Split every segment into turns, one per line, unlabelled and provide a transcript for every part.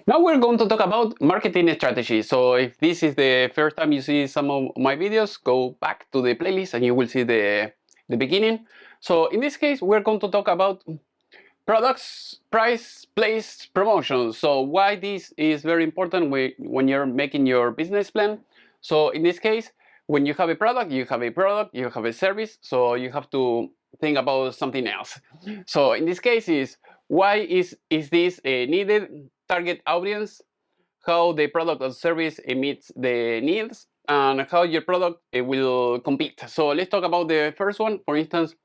Now we're going to talk about marketing strategy. So if this is the first time you see some of my videos, go back to the playlist and you will see the beginning. So in this case, we're going to talk about products, price, place, promotion. So why this is very important when you're making your business plan. So in this case, when you have a product, you have a service, so you have to think about something else. So in this case is why is this needed, target audience, how the product or service meets the needs, and how your product will compete. So let's talk about the first one. For instance,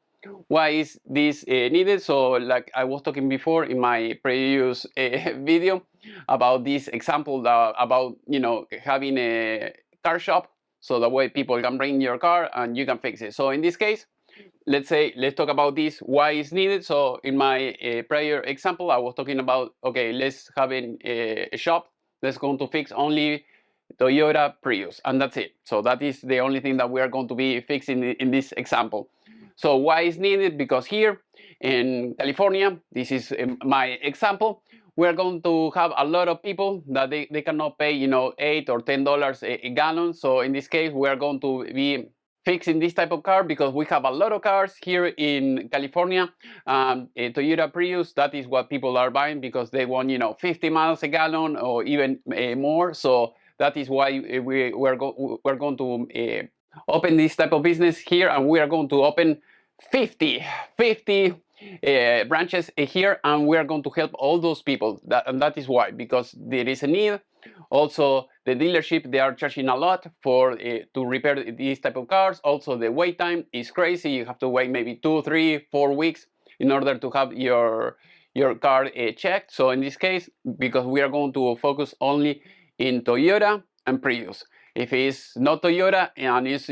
why is this needed? So like I was talking before in my previous video about this example about having a car shop, so that way people can bring your car and you can fix it. So in this case, let's talk about this, why it's needed. So in my prior example, I was talking about, okay, let's have a shop that's going to fix only Toyota Prius, and that's it. So that is the only thing that we are going to be fixing in this example. So why is needed? Because here in California, this is my example, we're going to have a lot of people that they cannot pay, $8 or $10 a gallon. So in this case, we are going to be fixing this type of car because we have a lot of cars here in California. A Toyota Prius, that is what people are buying because they want 50 miles a gallon or even more. So that is why we're going to open this type of business here, and we are going to open 50 branches here, and we are going to help all those people. And that is why, because there is a need. Also, the dealership, they are charging a lot for to repair these type of cars. Also, the wait time is crazy. You have to wait maybe 2, 3, 4 weeks in order to have your car checked. So in this case, because we are going to focus only in Toyota and Prius. If it's not Toyota and it's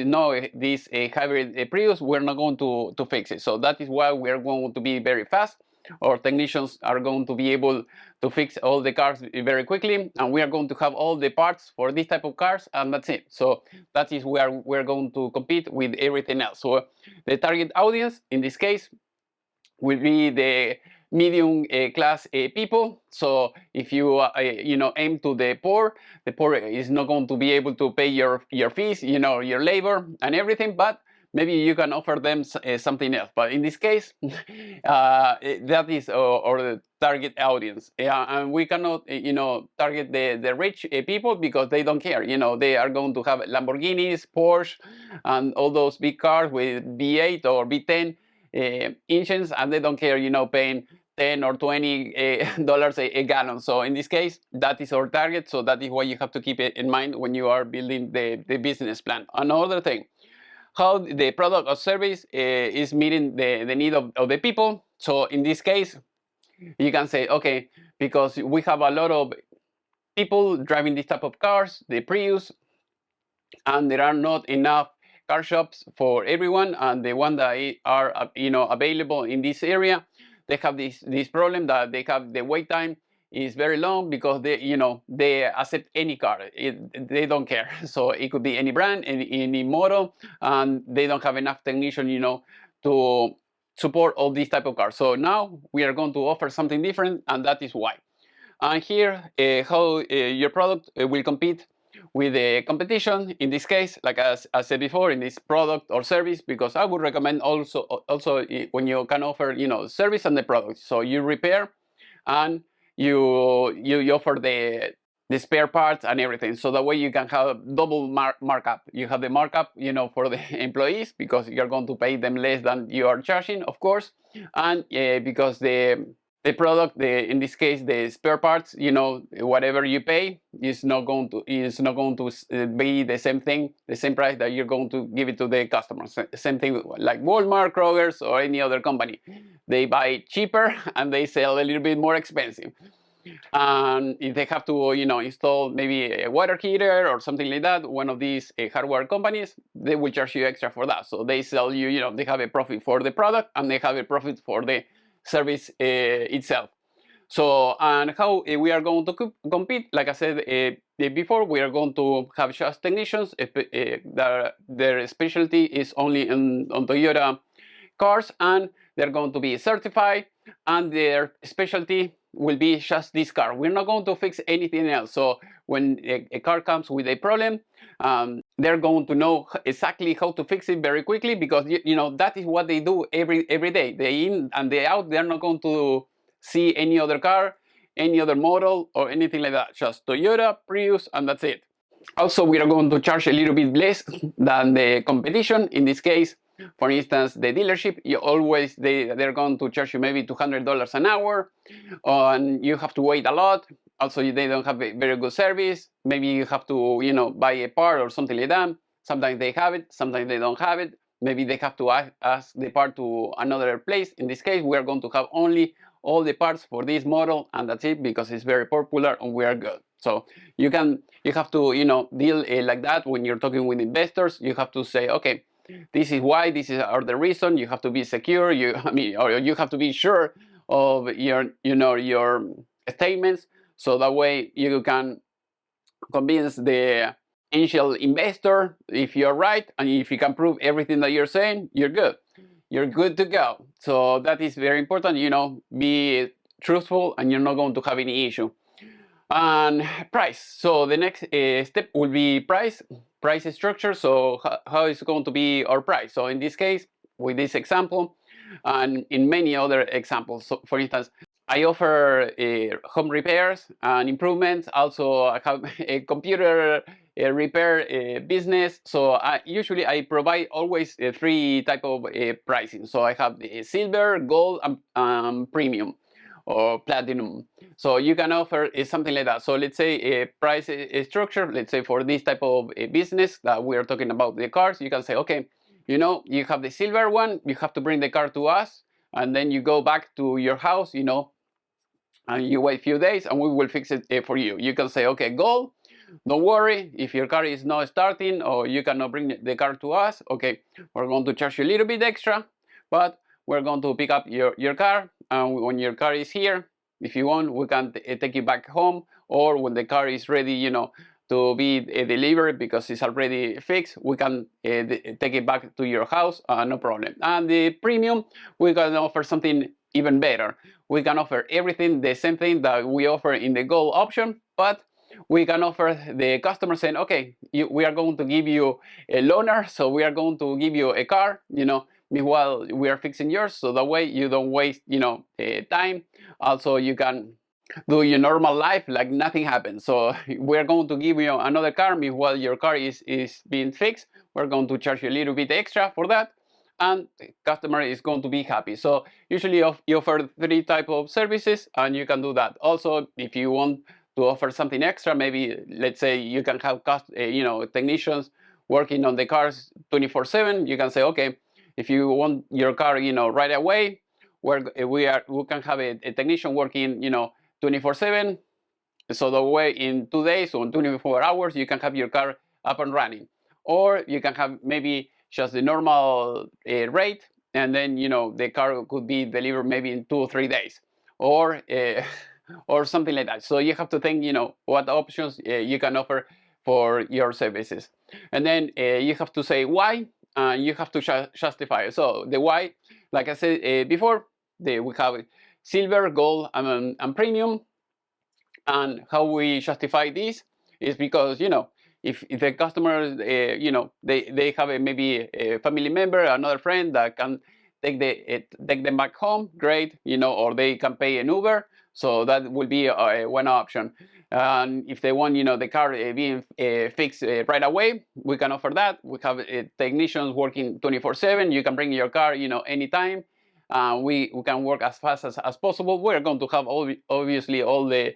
this hybrid Prius, we're not going to fix it. So that is why we're going to be very fast. Our technicians are going to be able to fix all the cars very quickly, and we are going to have all the parts for this type of cars, and that's it. So that is where we're going to compete with everything else. So the target audience in this case will be the medium class people. So if you aim to the poor is not going to be able to pay your fees, your labor and everything, but maybe you can offer them something else. But in this case, that is our target audience. And we cannot, target the rich people because they don't care. They are going to have Lamborghinis, Porsche, and all those big cars with V8 or V10 engines, and they don't care, paying $10 or $20 a gallon. So in this case, that is our target. So that is what you have to keep it in mind when you are building the business plan. Another thing, how the product or service is meeting the need of the people. So in this case, you can say, okay, because we have a lot of people driving this type of cars, the Prius, and there are not enough car shops for everyone, and the one that are available in this area, they have this problem that they have the wait time is very long because they accept any car. They don't care. So it could be any brand, any model, and they don't have enough technician to support all these type of cars. So now we are going to offer something different, and that is why. And here, how your product will compete with the competition. In this case, like as I said before, in this product or service, because I would recommend also when you can offer service and the product. So you repair and you offer the spare parts and everything. So that way you can have double markup. You have the markup for the employees because you're going to pay them less than you are charging, of course, and because the product, in this case, the spare parts, whatever you pay is not going to be the same thing, the same price that you're going to give it to the customers. Same thing like Walmart, Kroger's, or any other company. They buy cheaper and they sell a little bit more expensive. And if they have to, install maybe a water heater or something like that, one of these hardware companies, they will charge you extra for that. So they sell you, they have a profit for the product and they have a profit for the service itself. So, and how we are going to compete, like I said before, we are going to have just technicians. Their specialty is only on Toyota cars, and they're going to be certified, and their specialty will be just this car. We're not going to fix anything else. So when a car comes with a problem, they're going to know exactly how to fix it very quickly, because that is what they do every day. They in and they out. They're not going to see any other car, any other model, or anything like that. Just Toyota, Prius, and that's it. Also, we are going to charge a little bit less than the competition. In this case, for instance, the dealership, they're going to charge you maybe $200 an hour, and you have to wait a lot. Also, they don't have a very good service. Maybe you have to, buy a part or something like that. Sometimes they have it, sometimes they don't have it. Maybe they have to ask the part to another place. In this case, we are going to have only all the parts for this model, and that's it, because it's very popular and we are good. So you have to deal like that when you're talking with investors. You have to say, okay, this is why, this is the reason. You have to be secure. Or you have to be sure of your statements, so that way you can convince the angel investor if you're right, and if you can prove everything that you're saying, you're good. You're good to go. So that is very important. Be truthful, and you're not going to have any issue. And price. So the next step will be price structure. So how is going to be our price? So in this case, with this example, and in many other examples. So for instance, I offer home repairs and improvements. Also, I have a computer repair business. So usually I provide always three type of pricing. So I have the silver, gold, and premium or platinum. So you can offer something like that. So let's say a price structure, let's say for this type of business that we are talking about, the cars, you can say, okay, you have the silver one, you have to bring the car to us, and then you go back to your house, and you wait a few days and we will fix it for you. You can say, okay, gold, don't worry, if your car is not starting or you cannot bring the car to us, okay, we're going to charge you a little bit extra, but we're going to pick up your car, and when your car is here, if you want, we can take you back home, or when the car is ready, to be delivered because it's already fixed, we can take it back to your house, no problem. And the premium, we can offer something even better. We can offer everything, the same thing that we offer in the gold option, but we can offer the customer saying, okay, we are going to give you a loaner, so we are going to give you a car, meanwhile we are fixing yours, so that way you don't waste time. Also, you can do your normal life like nothing happened. So we're going to give you another car, meanwhile your car is being fixed. We're going to charge you a little bit extra for that, and the customer is going to be happy. So usually you offer three types of services, and you can do that. Also, if you want to offer something extra, maybe let's say you can have technicians working on the cars 24/7. You can say, okay, if you want your car right away, we can have a technician working 24/7, so that way in 2 days or 24 hours you can have your car up and running. Or you can have maybe just the normal rate, and then the car could be delivered maybe in 2 or 3 days, or or something like that. So you have to think what options you can offer for your services, and then you have to say why, and you have to justify it. So the why, like I said before, we have silver, gold, and premium. And how we justify this is because if the customers they have maybe a family member, another friend that can take them back home, great, or they can pay an Uber, so that will be one option. And if they want the car being fixed right away, we can offer that. We have technicians working 24/7. You can bring your car anytime. We can work as fast as possible. We're going to have obviously all the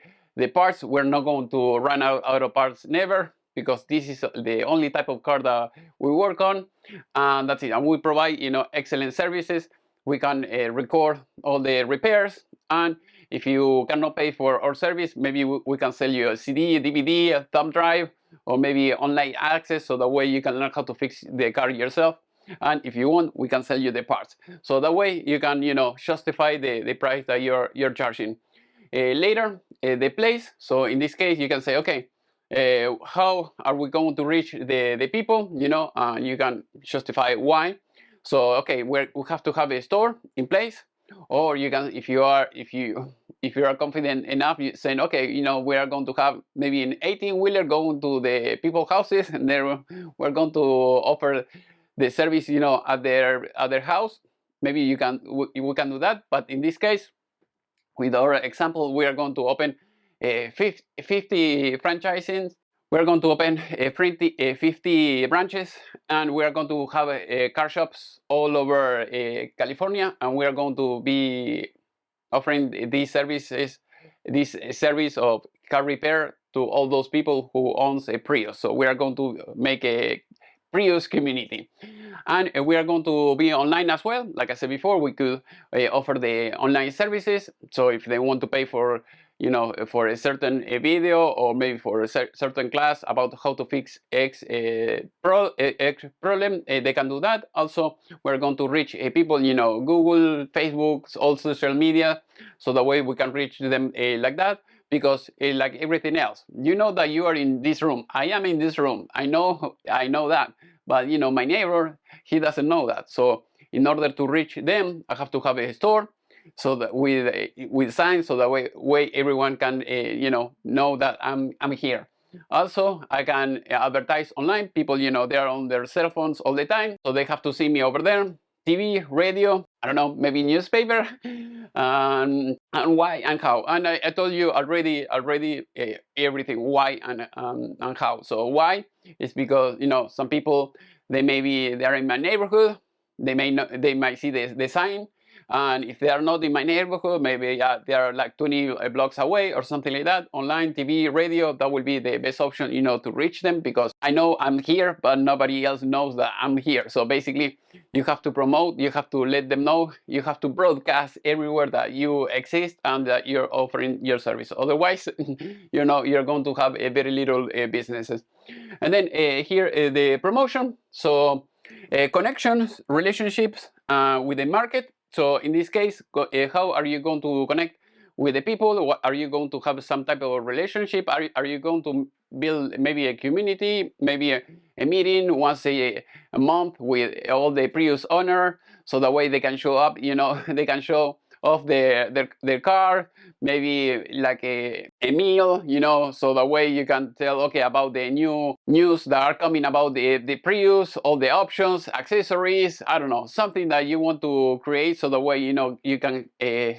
parts. We're not going to run out of parts, never, because this is the only type of car that we work on, and that's it. And we provide excellent services. We can record all the repairs, and if you cannot pay for our service, maybe we can sell you a CD, a DVD, a thumb drive, or maybe online access, so that way you can learn how to fix the car yourself. And if you want, we can sell you the parts, so that way you can justify the price that you're charging. Later, the place. So in this case, you can say, okay, how are we going to reach the people? You can justify why. So okay, we have to have a store in place, or you can, if you if you are confident enough, you saying, okay, we are going to have maybe an 18-wheeler going to the people's houses, and then we're going to offer the service, at their house. Maybe we can do that. But in this case, with our example, we are going to open 50 franchising. We're going to open 50 branches, and we are going to have car shops all over California, and we are going to be offering these services, this service of car repair to all those people who owns a Prius. So we are going to make a Prius community, and we are going to be online as well. Like I said before, we could offer the online services. So if they want to pay for for a certain video, or maybe for a certain class about how to fix X problem, they can do that. Also, we're going to reach people, Google, Facebook, all social media, so that way we can reach them like that. Because like everything else, that you are in this room. I am in this room. I know that. But my neighbor, he doesn't know that. So in order to reach them, I have to have a store, so that with signs, so that way everyone can know that I'm here. Also, I can advertise online. People, they are on their cell phones all the time, so they have to see me over there. TV, radio, I don't know, maybe newspaper, and why and how. And I told you already everything, why and how. So why is because some people, they are in my neighborhood, they might see the sign, and if they are not in my neighborhood, maybe they are like 20 blocks away or something like that. Online, TV, radio, that will be the best option, to reach them, because I know I'm here, but nobody else knows that I'm here. So basically, you have to promote, you have to let them know, you have to broadcast everywhere that you exist and that you're offering your service. Otherwise, you're going to have a very little businesses. And then here the promotion. So connections, relationships with the market. So in this case, how are you going to connect with the people? What, are you going to have some type of relationship? Are you going to build maybe a community, maybe a meeting once a month with all the Prius owner, so that way they can show up, they can show off their car, maybe like a meal, so that way you can tell, okay, about the new news that are coming about the Prius, all the options, accessories, I don't know, something that you want to create, so that way you can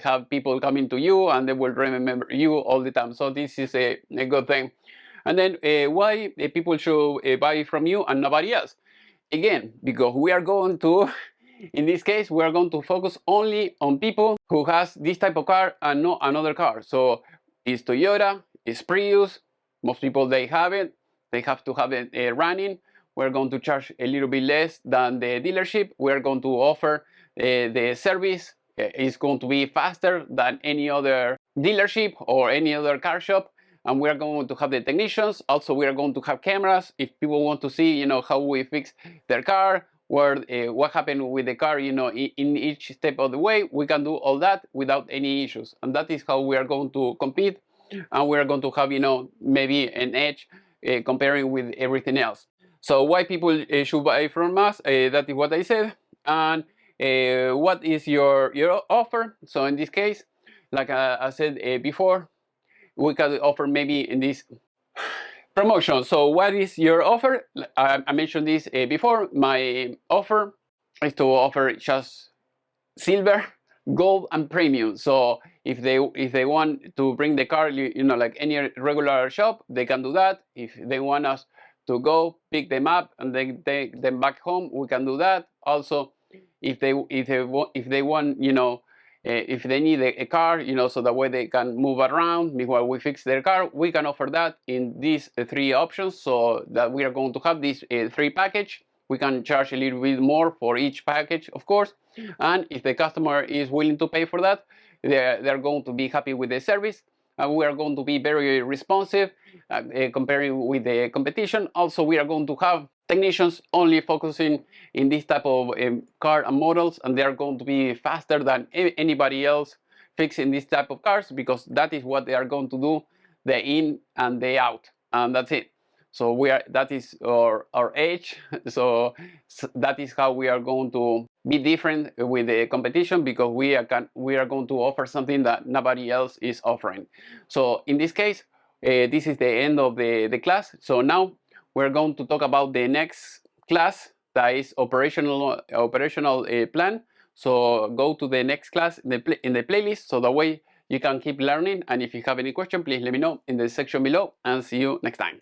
have people coming to you and they will remember you all the time. So this is a good thing. And then why people should buy from you and nobody else? Again, because we are going to, in this case, we are going to focus only on people who has this type of car and not another car. So it's Toyota, it's Prius, most people, they have it, they have to have it running. We're going to charge a little bit less than the dealership. We're going to offer the service is going to be faster than any other dealership or any other car shop. And we are going to have the technicians. Also, we are going to have cameras if people want to see, how we fix their car, what happened with the car, in each step of the way. We can do all that without any issues, and that is how we are going to compete, and we are going to have, maybe an edge comparing with everything else. So why people should buy from us? That is what I said. And what is your offer? So in this case, like I said before, we can offer maybe in this promotion. So what is your offer? I mentioned this before. My offer is to offer just silver, gold, and premium. So if they want to bring the car, like any regular shop, they can do that. If they want us to go pick them up and then take them back home, we can do that. Also, if they want, if they need a car, so that way they can move around meanwhile we fix their car, we can offer that in these three options. So that we are going to have this three package. We can charge a little bit more for each package, of course. And if the customer is willing to pay for that, they're going to be happy with the service. We are going to be very responsive comparing with the competition. Also, we are going to have technicians only focusing in this type of car and models, and they are going to be faster than anybody else fixing this type of cars, because that is what they are going to do day in and day out, and that's it. So that is our edge. So that is how we are going to be different with the competition, because we are going to offer something that nobody else is offering. So in this case, this is the end of the class. So now we're going to talk about the next class, that is operational plan. So go to the next class in the playlist, so that way you can keep learning. And if you have any question, please let me know in the section below, and see you next time.